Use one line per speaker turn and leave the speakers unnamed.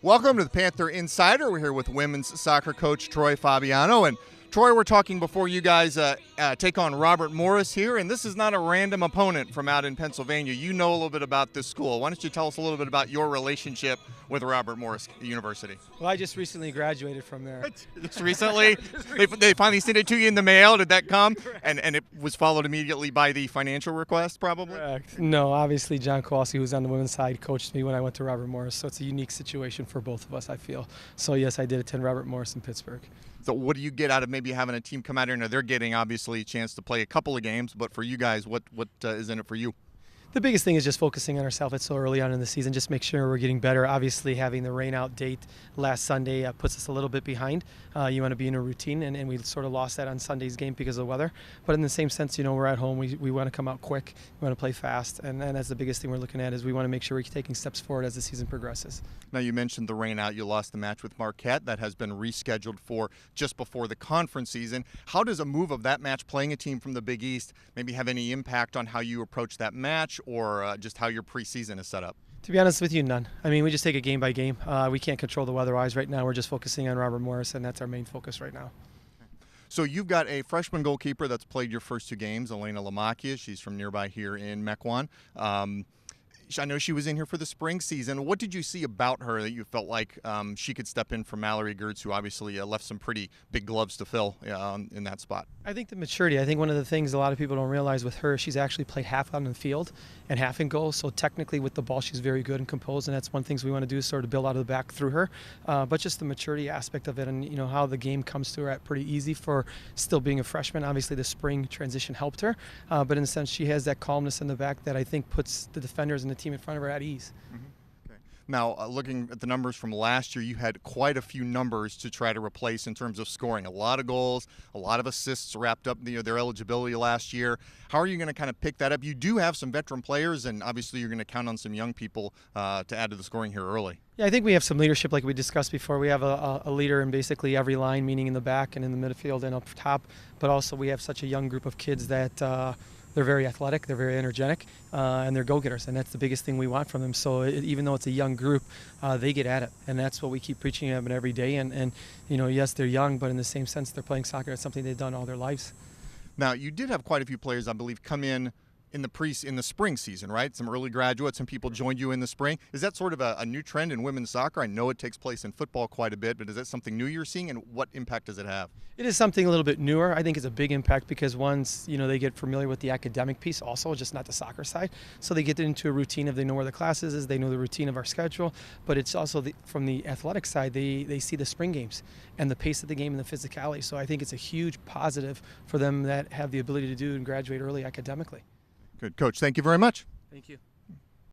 Welcome to the Panther Insider. We're here with women's soccer coach Troy Fabiano. And Troy, we're talking before you guys take on Robert Morris here, and this is not a random opponent from out in Pennsylvania. You know a little bit about this school. Why don't you tell us a little bit about your relationship with Robert Morris University?
Well, I just recently graduated from there.
Just recently? They finally sent it to you in the mail. Did that come? And it was followed immediately by the financial request, probably?
Correct. No, obviously John Kowalski, who's on the women's side, coached me when I went to Robert Morris, so it's a unique situation for both of us, I feel. So yes, I did attend Robert Morris in Pittsburgh.
So what do you get out of maybe having a team come out here? Now they're getting obviously a chance to play a couple of games, but for you guys, what is in it for you?
The biggest thing is just focusing on ourselves. It's so early on in the season. Just make sure we're getting better. Obviously, having the rain-out date last Sunday puts us a little bit behind. You want to be in a routine, and we sort of lost that on Sunday's game because of the weather. But in the same sense, we're at home. We want to come out quick. We want to play fast, and that's the biggest thing we're looking at is we want to make sure we're taking steps forward as the season progresses.
Now, you mentioned the rain-out. You lost the match with Marquette. That has been rescheduled for just before the conference season. How does a move of that match, playing a team from the Big East, maybe have any impact on how you approach that match or just how your preseason is set up?
To be honest with you, none. I mean, we just take it game by game. We can't control the weather-wise right now. We're just focusing on Robert Morris, and that's our main focus right now.
So you've got a freshman goalkeeper that's played your first two games, Elena Lamacchia. She's from nearby here in Mequon. I know she was in here for the spring season. What did you see about her that you felt like she could step in for Mallory Gertz, who obviously left some pretty big gloves to fill in that spot?
I think the maturity. I think one of the things a lot of people don't realize with her, she's actually played half on the field and half in goal. So technically with the ball, she's very good and composed, and that's one of the things we want to do is sort of build out of the back through her. But just the maturity aspect of it and how the game comes to her at pretty easy for still being a freshman. Obviously the spring transition helped her, but in a sense she has that calmness in the back that I think puts the defenders and the team in front of her at ease.
Mm-hmm. Okay. Now, looking at the numbers from last year, you had quite a few numbers to try to replace in terms of scoring. A lot of goals, a lot of assists wrapped up their eligibility last year. How are you going to kind of pick that up? You do have some veteran players, and obviously you're going to count on some young people to add to the scoring here early.
Yeah, I think we have some leadership like we discussed before. We have a leader in basically every line, meaning in the back and in the midfield and up top. But also we have such a young group of kids that they're very athletic, they're very energetic, and they're go-getters, and that's the biggest thing we want from them. So even though it's a young group, they get at it, and that's what we keep preaching to them every day. And yes, they're young, but in the same sense, they're playing soccer. It's something they've done all their lives.
Now, you did have quite a few players, I believe, come in the spring season, right? Some early graduates, some people joined you in the spring. Is that sort of a new trend in women's soccer? I know it takes place in football quite a bit, but is that something new you're seeing, and what impact does it have?
It is something a little bit newer. I think it's a big impact because once they get familiar with the academic piece also, just not the soccer side. So they get into a routine of they know where the classes is, they know the routine of our schedule, but it's also from the athletic side, they see the spring games and the pace of the game and the physicality. So I think it's a huge positive for them that have the ability to do and graduate early academically.
Good. Coach, thank you very much.
Thank you.